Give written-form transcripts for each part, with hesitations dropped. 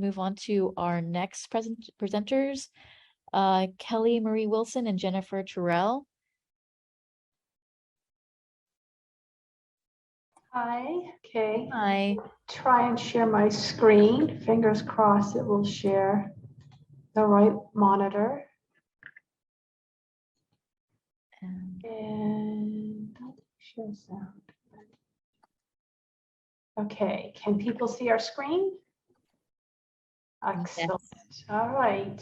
move on to our next presenters, Kelly Marie Wilson and Jennifer Tirrell. Hi, okay. Hi. Try and share my screen. Fingers crossed it will share the right monitor. And share sound. Okay, can people see our screen? Excellent. Yes. All right,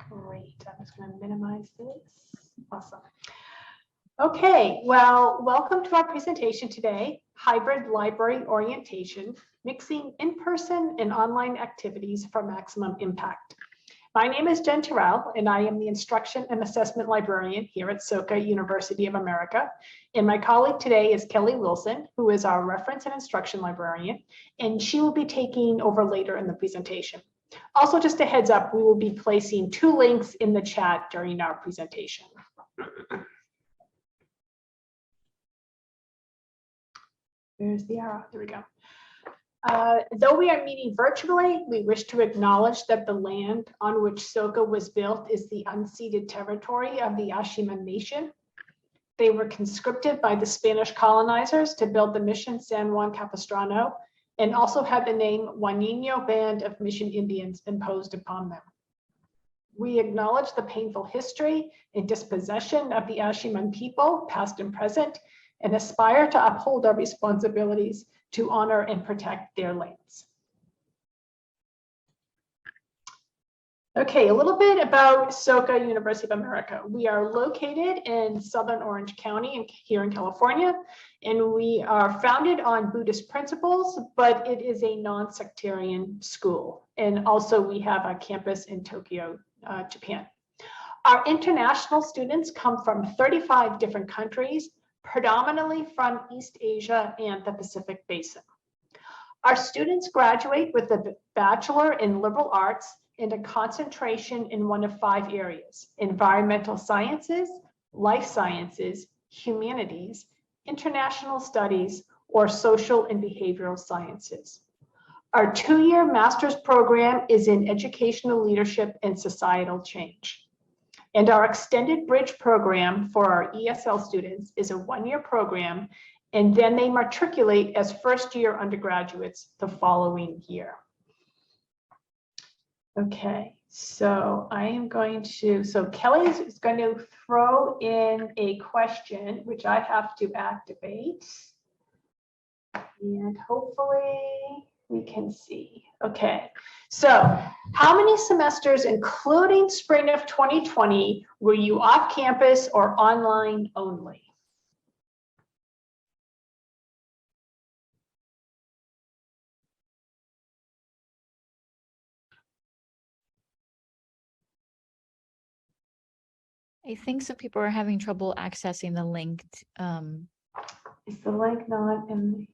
great. I'm just going to minimize this. Awesome. Okay, well, welcome to our presentation today, Hybrid Library Orientation, Mixing In-Person and Online Activities for Maximum Impact. My name is Jen Tirrell, and I am the Instruction and Assessment Librarian here at Soka University of America. And my colleague today is Kelly Wilson, who is our Reference and Instruction Librarian, and she will be taking over later in the presentation. Also, just a heads up, we will be placing 2 links in the chat during our presentation. There's the arrow, there we go. Though we are meeting virtually, we wish to acknowledge that the land on which Soka was built is the unceded territory of the Ashiman Nation. They were conscripted by the Spanish colonizers to build the Mission San Juan Capistrano and also had the name Juanino Band of Mission Indians imposed upon them. We acknowledge the painful history and dispossession of the Ashiman people, past and present, and aspire to uphold our responsibilities to honor and protect their lands. Okay, a little bit about Soka University of America. We are located in Southern Orange County here in California, and we are founded on Buddhist principles, but it is a non-sectarian school. And also we have a campus in Tokyo, Japan. Our international students come from 35 different countries, predominantly from East Asia and the Pacific Basin. Our students graduate with a Bachelor in Liberal Arts and a concentration in one of 5 areas: environmental sciences, life sciences, humanities, international studies, or social and behavioral sciences. Our 2-year master's program is in educational leadership and societal change. And our extended bridge program for our ESL students is a 1-year program, and then they matriculate as first-year undergraduates the following year. Okay, so I am going to, so Kelly is going to throw in a question, which I have to activate. And hopefully we can see. Okay, so how many semesters, including spring of 2020, were you off campus or online only? I think some people are having trouble accessing the link. Is the link not in the...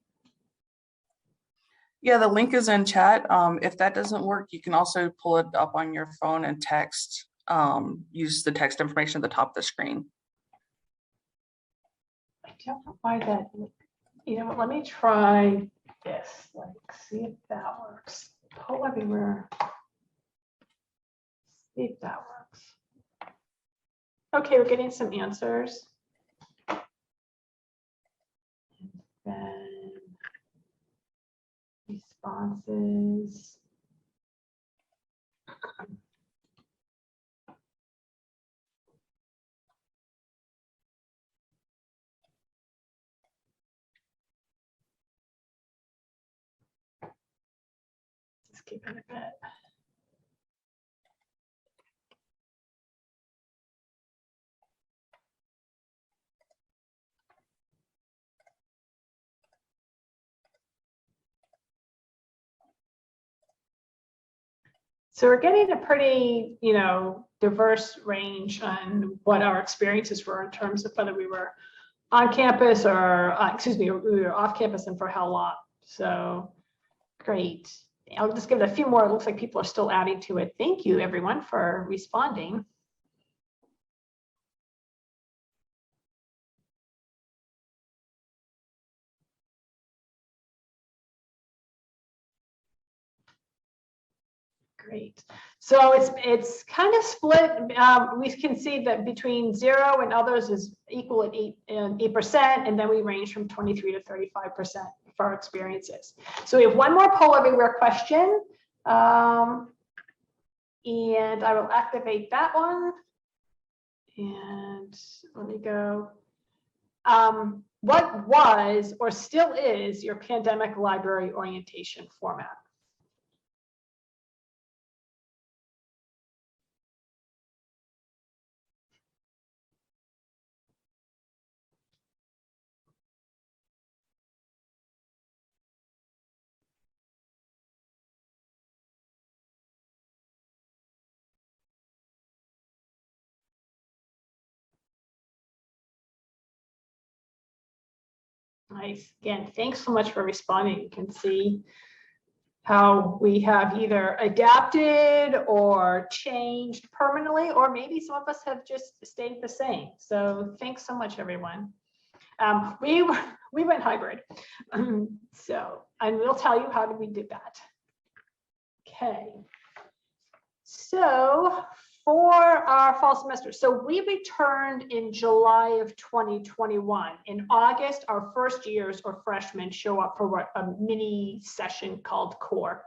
Yeah, the link is in chat. If that doesn't work, you can also pull it up on your phone and text. Use the text information at the top of the screen. I don't know why that, you know what, let me try this, like, see if that works. Pull everywhere. See if that works. Okay, we're getting some answers. And then responses. Just keep it a bit. So we're getting a pretty, diverse range on what our experiences were in terms of whether we were on campus or, we were off campus and for how long. So great. I'll just give it a few more. It looks like people are still adding to it. Thank you, everyone, for responding. Great. So it's kind of split. We can see that between 0 and others is equal at 8%, and then we range from 23 to 35% for our experiences. So we have one more poll everywhere question, and I will activate that one. And let me go. What was or still is your pandemic library orientation format? Nice. Again, thanks so much for responding. You can see how we have either adapted or changed permanently, or maybe some of us have just stayed the same. So thanks so much, everyone. We went hybrid. So, and we'll tell you how we did that. Okay. So for our fall semester, so we returned in July of 2021. In August, our first years or freshmen show up for a mini session called Core.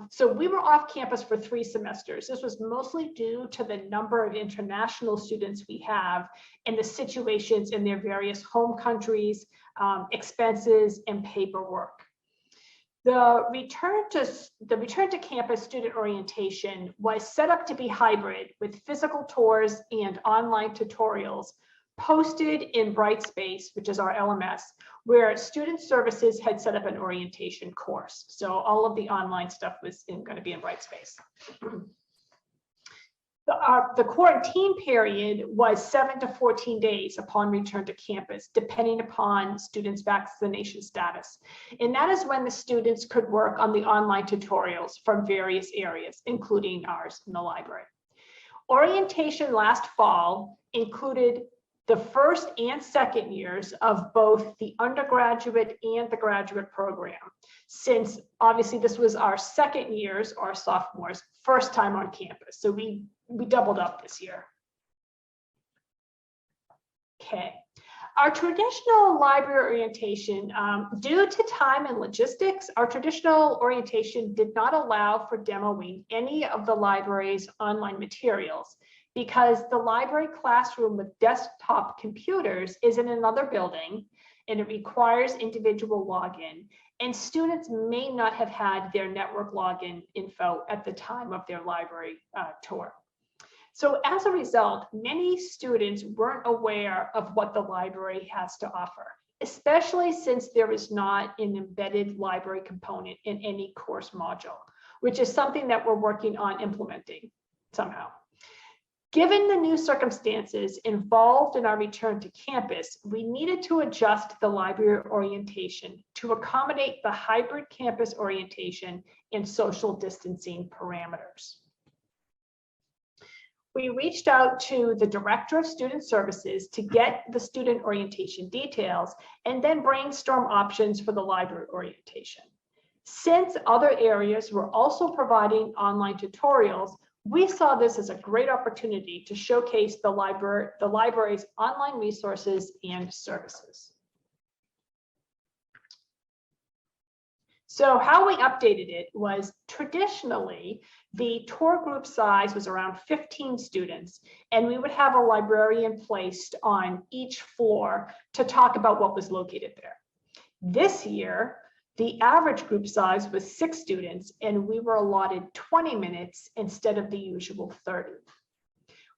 So we were off campus for 3 semesters. This was mostly due to the number of international students we have and the situations in their various home countries, expenses, and paperwork. The return to campus student orientation was set up to be hybrid with physical tours and online tutorials posted in Brightspace, which is our LMS, where student services had set up an orientation course. So all of the online stuff was going to be in Brightspace. The quarantine period was 7 to 14 days upon return to campus, depending upon students' vaccination status. And that is when the students could work on the online tutorials from various areas, including ours in the library. Orientation last fall included the first and second years of both the undergraduate and the graduate program, since obviously this was our second years, our sophomores, first time on campus. So we doubled up this year. Okay. Our traditional library orientation, due to time and logistics, our traditional orientation did not allow for demoing any of the library's online materials because the library classroom with desktop computers is in another building and it requires individual login, and students may not have had their network login info at the time of their library tour. So as a result, many students weren't aware of what the library has to offer, especially since there is not an embedded library component in any course module, which is something that we're working on implementing somehow. Given the new circumstances involved in our return to campus, we needed to adjust the library orientation to accommodate the hybrid campus orientation and social distancing parameters. We reached out to the Director of Student Services to get the student orientation details and then brainstorm options for the library orientation. Since other areas were also providing online tutorials, we saw this as a great opportunity to showcase the library's online resources and services. So how we updated it was traditionally the tour group size was around 15 students, and we would have a librarian placed on each floor to talk about what was located there. This year, the average group size was 6 students, and we were allotted 20 minutes instead of the usual 30.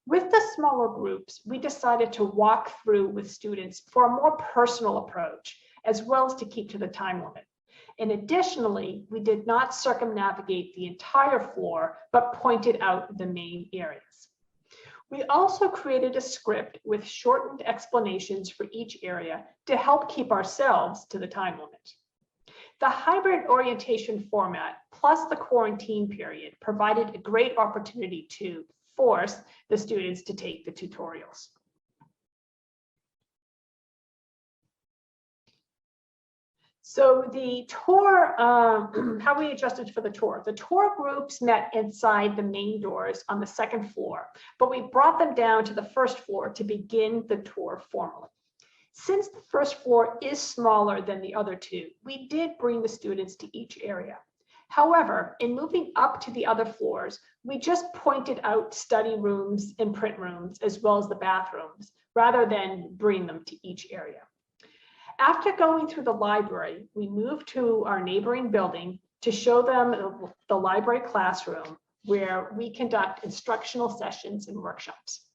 With the smaller groups, we decided to walk through with students for a more personal approach, as well as to keep to the time limit. And additionally, we did not circumnavigate the entire floor, but pointed out the main areas. We also created a script with shortened explanations for each area to help keep ourselves to the time limit. The hybrid orientation format plus the quarantine period provided a great opportunity to force the students to take the tutorials. So the tour, how we adjusted for the tour. The tour groups met inside the main doors on the second floor, but we brought them down to the first floor to begin the tour formally. Since the first floor is smaller than the other two, we did bring the students to each area. However, in moving up to the other floors, we just pointed out study rooms and print rooms, as well as the bathrooms, rather than bring them to each area. After going through the library, we moved to our neighboring building to show them the library classroom where we conduct instructional sessions and workshops.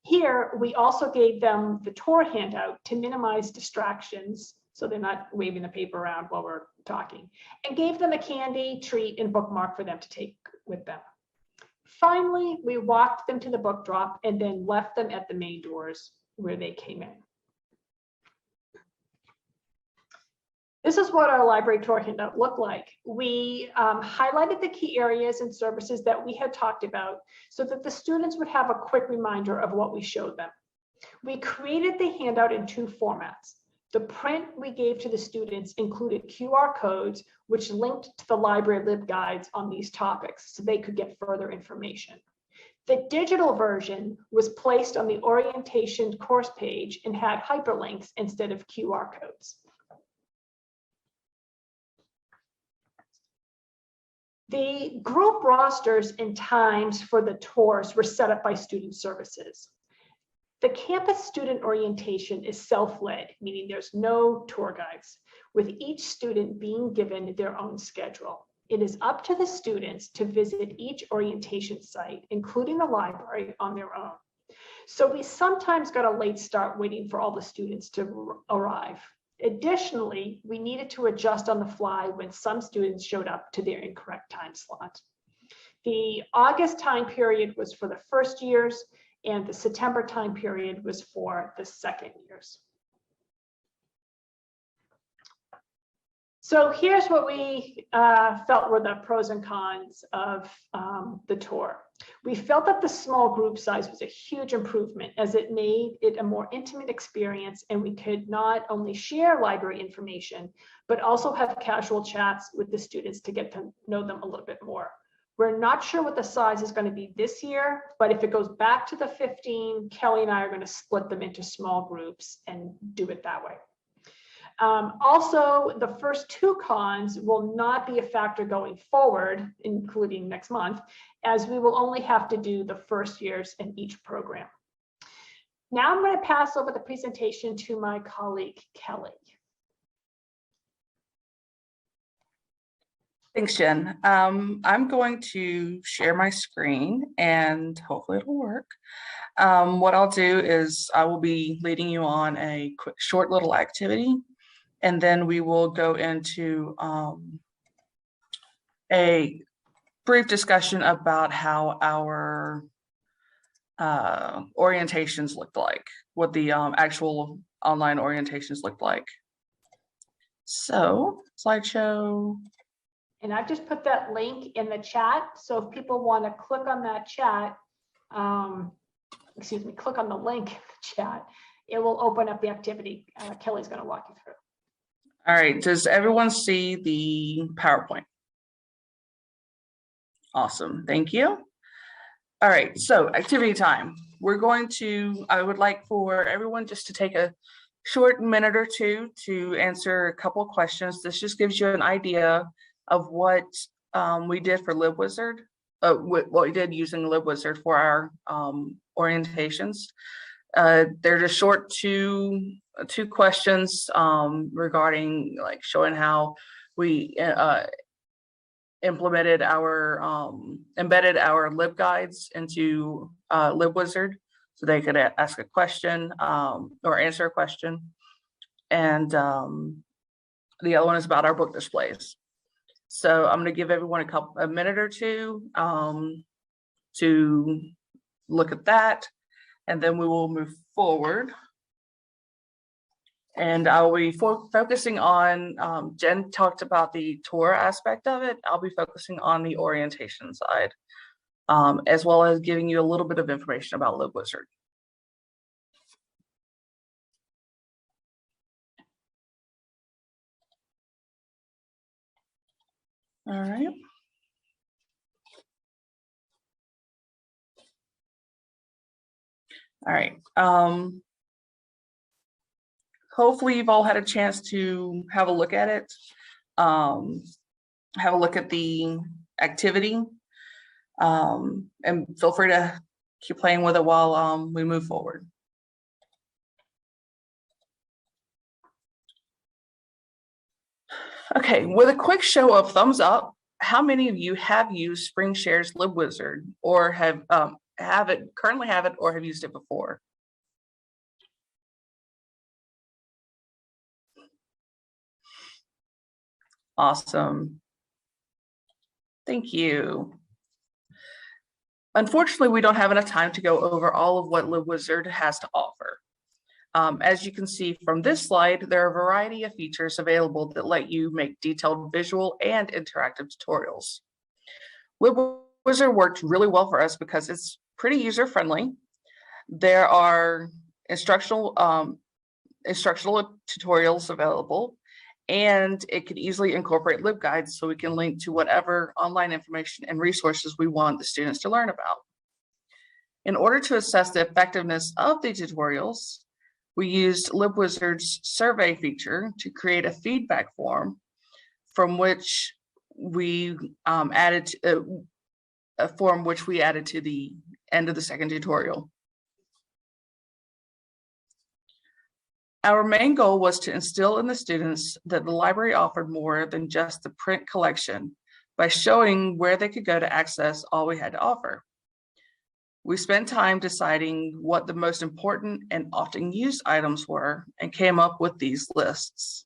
Here, we also gave them the tour handout to minimize distractions, so they're not waving the paper around while we're talking, and gave them a candy, treat, and bookmark for them to take with them. Finally, we walked them to the book drop and then left them at the main doors where they came in. This is what our library tour handout looked like. We highlighted the key areas and services that we had talked about so that the students would have a quick reminder of what we showed them. We created the handout in two formats. The print we gave to the students included QR codes, which linked to the library LibGuides on these topics so they could get further information. The digital version was placed on the orientation course page and had hyperlinks instead of QR codes. The group rosters and times for the tours were set up by student services. The campus student orientation is self-led, meaning there's no tour guides, with each student being given their own schedule. It is up to the students to visit each orientation site, including the library, on their own. So we sometimes got a late start waiting for all the students to arrive. Additionally, we needed to adjust on the fly when some students showed up to their incorrect time slot. The August time period was for the first years, and the September time period was for the second years. So here's what we felt were the pros and cons of the tour. We felt that the small group size was a huge improvement as it made it a more intimate experience, and we could not only share library information, but also have casual chats with the students to get to know them a little bit more. We're not sure what the size is going to be this year, but if it goes back to the 15, Kelly and I are going to split them into small groups and do it that way. Also, the first two cons will not be a factor going forward, including next month, as we will only have to do the first years in each program. Now I'm going to pass over the presentation to my colleague, Kelly. Thanks, Jen. I'm going to share my screen and hopefully it'll work. What I'll do is I will be leading you on a quick, short little activity, and then we will go into a brief discussion about how our orientations looked like, what the actual online orientations looked like. So, slideshow. And I've just put that link in the chat. So if people want to click on that chat, click on the link in the chat, it will open up the activity Kelly's going to walk you through. All right, does everyone see the PowerPoint? Awesome, thank you. All right, so activity time. I would like for everyone just to take a short minute or two to answer a couple of questions. This just gives you an idea of what we did for LibWizard, what we did using LibWizard for our orientations. They're just short two questions regarding like showing how we embedded our LibGuides into LibWizard so they could ask a question or answer a question. And the other one is about our book displays. So I'm going to give everyone a minute or two to look at that, and then we will move forward. And I will be focusing on, Jen talked about the tour aspect of it. I'll be focusing on the orientation side, as well as giving you a little bit of information about LibWizard. All right. All right. Hopefully you've all had a chance to have a look at it. Have a look at the activity. And feel free to keep playing with it while we move forward. Okay, with a quick show of thumbs up, how many of you have used SpringShare's LibWizard or currently have it or have used it before? Awesome. Thank you. Unfortunately, we don't have enough time to go over all of what LibWizard has to offer. As you can see from this slide, there are a variety of features available that let you make detailed visual and interactive tutorials. LibWizard worked really well for us because it's pretty user-friendly. There are instructional tutorials available, and it could easily incorporate LibGuides so we can link to whatever online information and resources we want the students to learn about. In order to assess the effectiveness of the tutorials, we used LibWizard's survey feature to create a feedback form from which we added a form which we added to the end of the second tutorial. Our main goal was to instill in the students that the library offered more than just the print collection by showing where they could go to access all we had to offer. We spent time deciding what the most important and often used items were and came up with these lists.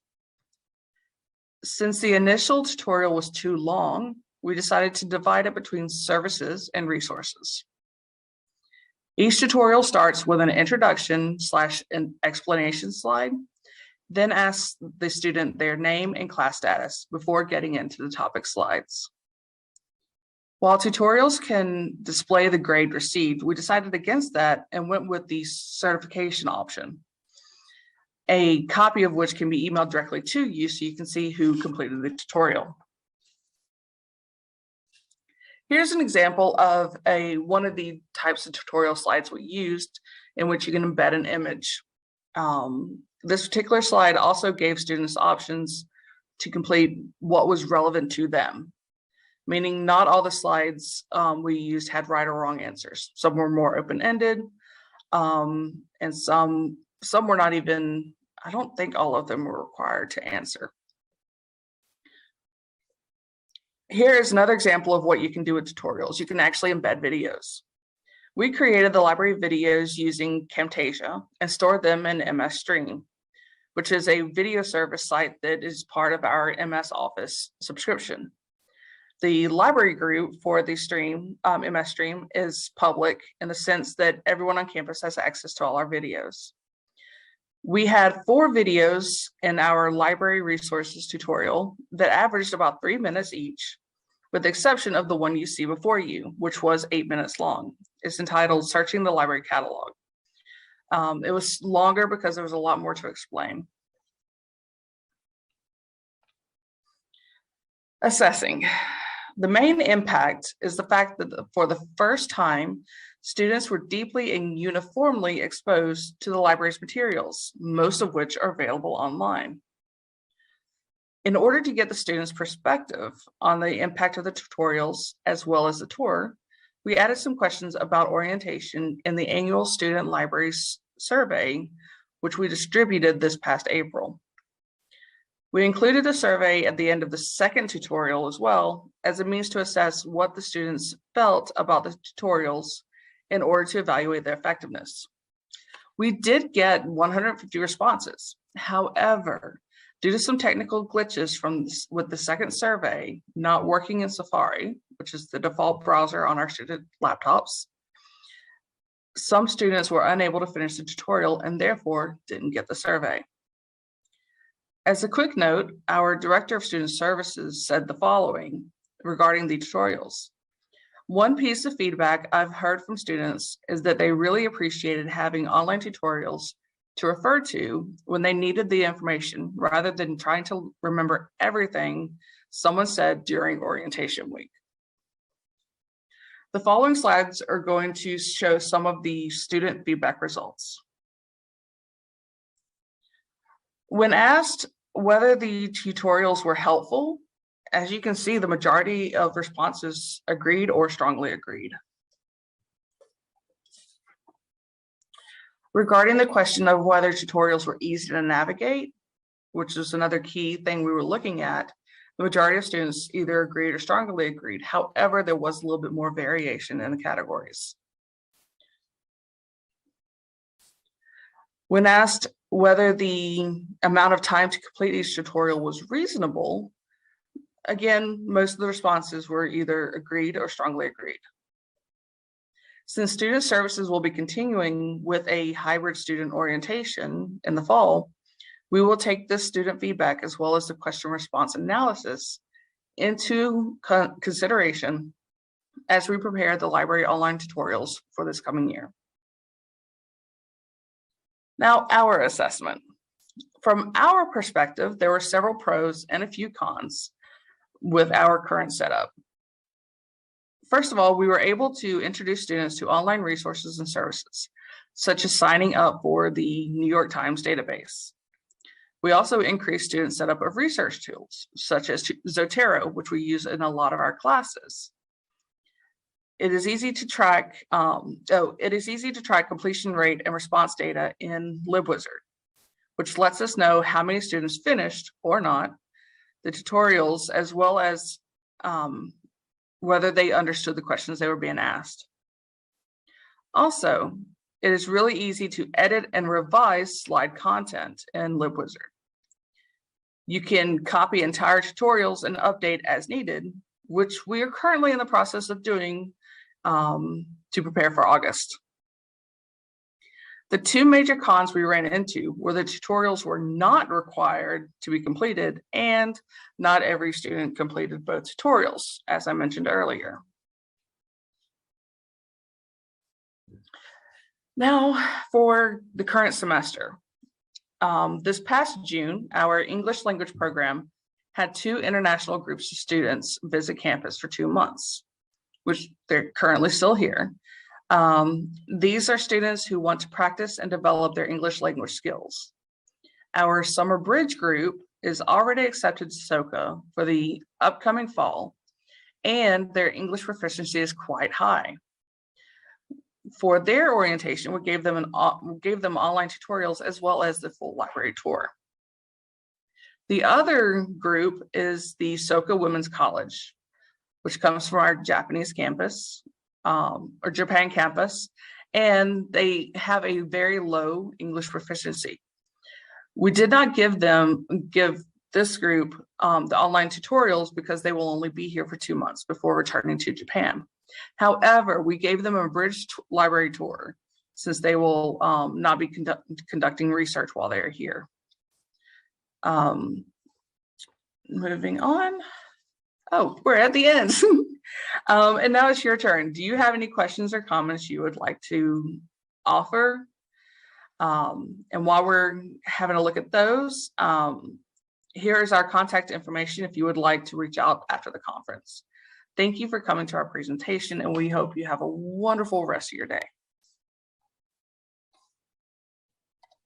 Since the initial tutorial was too long, we decided to divide it between services and resources. Each tutorial starts with an introduction / an explanation slide, then asks the student their name and class status before getting into the topic slides. While tutorials can display the grade received, we decided against that and went with the certification option, a copy of which can be emailed directly to you so you can see who completed the tutorial. Here's an example of one of the types of tutorial slides we used in which you can embed an image. This particular slide also gave students options to complete what was relevant to them, meaning not all the slides we used had right or wrong answers. Some were more open-ended, and some were not even, I don't think all of them were required to answer. Here is another example of what you can do with tutorials. You can actually embed videos. We created the library videos using Camtasia and stored them in MS Stream, which is a video service site that is part of our MS Office subscription. The library group for the stream, MS Stream, is public in the sense that everyone on campus has access to all our videos. We had 4 videos in our library resources tutorial that averaged about 3 minutes each, with the exception of the one you see before you, which was 8 minutes long. It's entitled Searching the Library Catalog. It was longer because there was a lot more to explain. Assessing. The main impact is the fact that for the first time, students were deeply and uniformly exposed to the library's materials, most of which are available online. In order to get the students' perspective on the impact of the tutorials as well as the tour, we added some questions about orientation in the annual Student Libraries Survey, which we distributed this past April. We included a survey at the end of the second tutorial as well, as a means to assess what the students felt about the tutorials in order to evaluate their effectiveness. We did get 150 responses. However, due to some technical glitches with the second survey not working in Safari, which is the default browser on our student laptops, some students were unable to finish the tutorial and therefore didn't get the survey. As a quick note, our Director of Student Services said the following regarding the tutorials. One piece of feedback I've heard from students is that they really appreciated having online tutorials to refer to when they needed the information rather than trying to remember everything someone said during orientation week. The following slides are going to show some of the student feedback results. When asked whether the tutorials were helpful, as you can see, the majority of responses agreed or strongly agreed. Regarding the question of whether tutorials were easy to navigate, which is another key thing we were looking at, the majority of students either agreed or strongly agreed. However, there was a little bit more variation in the categories. When asked whether the amount of time to complete each tutorial was reasonable, again, most of the responses were either agreed or strongly agreed. Since student services will be continuing with a hybrid student orientation in the fall, we will take this student feedback as well as the question response analysis into consideration as we prepare the library online tutorials for this coming year. Now, our assessment. From our perspective, there were several pros and a few cons with our current setup. First of all, we were able to introduce students to online resources and services, such as signing up for the New York Times database. We also increased student setup of research tools, such as Zotero, which we use in a lot of our classes. It is easy to track completion rate and response data in LibWizard, which lets us know how many students finished or not the tutorials, as well as whether they understood the questions they were being asked. Also, it is really easy to edit and revise slide content in LibWizard. You can copy entire tutorials and update as needed, which we are currently in the process of doing to prepare for August. The two major cons we ran into were the tutorials were not required to be completed, and not every student completed both tutorials, as I mentioned earlier. Now, for the current semester. This past June, our English language program had 2 international groups of students visit campus for 2 months, which they're currently still here. These are students who want to practice and develop their English language skills. Our summer bridge group is already accepted to Soka for the upcoming fall, and their English proficiency is quite high. For their orientation, we gave them online tutorials as well as the full library tour. The other group is the Soka Women's College, which comes from our Japanese campus, or Japan campus, and they have a very low English proficiency. We did not give this group the online tutorials because they will only be here for 2 months before returning to Japan. However, we gave them a bridge library tour since they will not be conducting research while they are here. Moving on. Oh, we're at the end. And now it's your turn. Do you have any questions or comments you would like to offer? And while we're having a look at those, here is our contact information if you would like to reach out after the conference. Thank you for coming to our presentation, and we hope you have a wonderful rest of your day.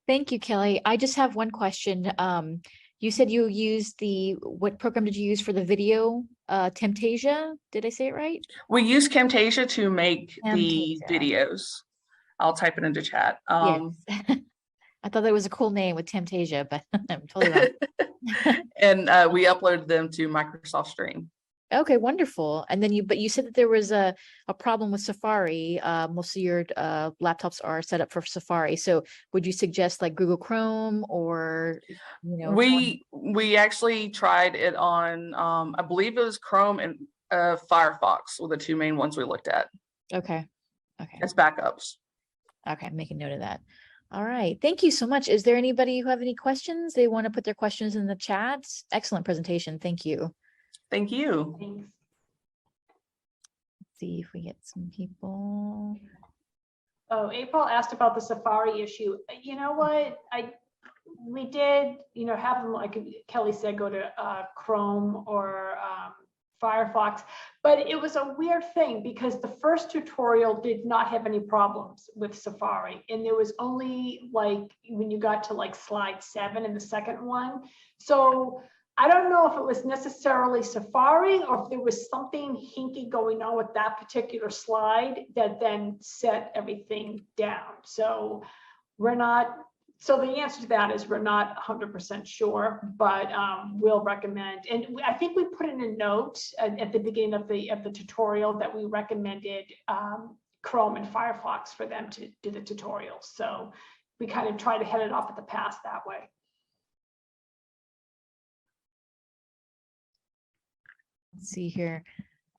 Thank you, Kelly. I just have one question. You said you used what program did you use for the video? Camtasia? Did I say it right? We use Camtasia to make the Camtasia. videos. I'll type it into chat. Yes. I thought that was a cool name with Camtasia, but I'm totally wrong. And we uploaded them to Microsoft Stream. Okay, wonderful. And then you said that there was a problem with Safari. Most of your laptops are set up for Safari. So would you suggest like Google Chrome or, We actually tried it on, I believe it was Chrome and Firefox were the 2 main ones we looked at. Okay. As backups. Okay, I'm making note of that. All right. Thank you so much. Is there anybody who have any questions? They want to put their questions in the chat. Excellent presentation. Thank you. Thank you. Thanks. Let's see if we get some people. Oh, April asked about the Safari issue. You know what? we did, have them, like Kelly said, go to Chrome or Firefox, but it was a weird thing because the first tutorial did not have any problems with Safari, and there was only like when you got to like slide 7 in the second one. So I don't know if it was necessarily Safari or if there was something hinky going on with that particular slide that then set everything down. So the answer to that is we're not 100% sure, but we'll recommend. And I think we put in a note at the beginning of the tutorial that we recommended Chrome and Firefox for them to do the tutorials. So we kind of try to head it off at the pass that way. Let's see here.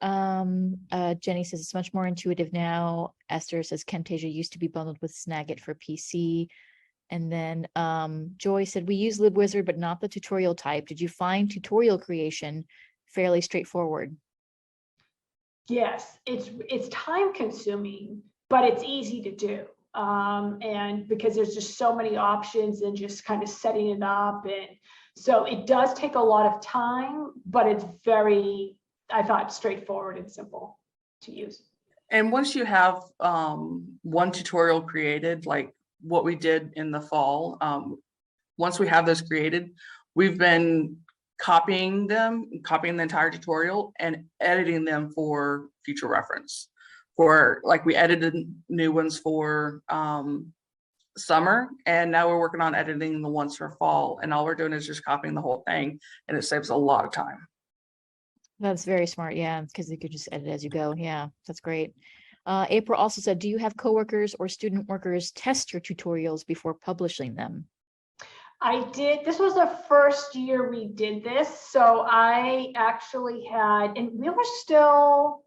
Jenny says it's much more intuitive now. Esther says Camtasia used to be bundled with Snagit for PC. And then Joy said, we use LibWizard, but not the tutorial type. Did you find tutorial creation fairly straightforward? Yes, it's time consuming, but it's easy to do. And because there's just so many options and just kind of setting it up. And so it does take a lot of time, but it's very, I thought, straightforward and simple to use. And once you have one tutorial created, like what we did in the fall, once we have those created, we've been copying the entire tutorial and editing them for future reference. For like we edited new ones for summer, and now we're working on editing the ones for fall, and all we're doing is just copying the whole thing, and it saves a lot of time. That's very smart. Yeah, because you could just edit as you go. Yeah, that's great. April also said, do you have coworkers or student workers test your tutorials before publishing them? I did. This was the first year we did this. So I actually had, and we were still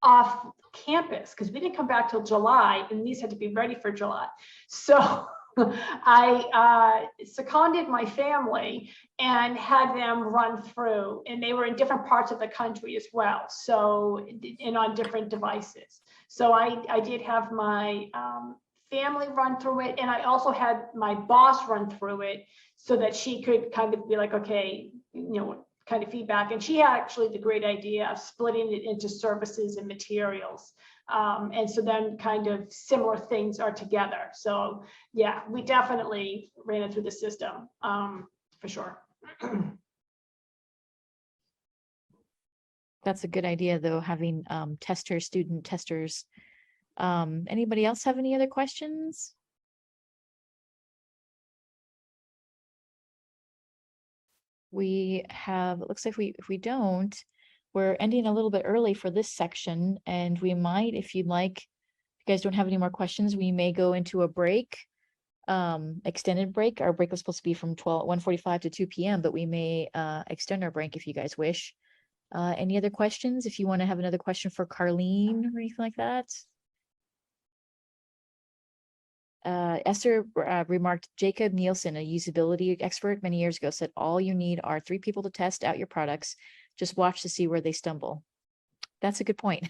off campus because we didn't come back till July, and these had to be ready for July. So I seconded my family and had them run through, and they were in different parts of the country as well. So, and on different devices. So I did have my family run through it, and I also had my boss run through it so that she could kind of be like, okay, kind of feedback. And she had actually the great idea of splitting it into services and materials. And so then kind of similar things are together. So yeah, we definitely ran it through the system for sure. That's a good idea though, having student testers. Anybody else have any other questions? We have, it looks like if we don't, we're ending a little bit early for this section, and we might, if you'd like, if you guys don't have any more questions, we may go into a break, extended break. Our break was supposed to be from 1:45 to 2 p.m., but we may extend our break if you guys wish. Any other questions? If you want to have another question for Carlene or anything like that. Esther remarked, Jacob Nielsen, a usability expert many years ago, said all you need are 3 people to test out your products. Just watch to see where they stumble. That's a good point.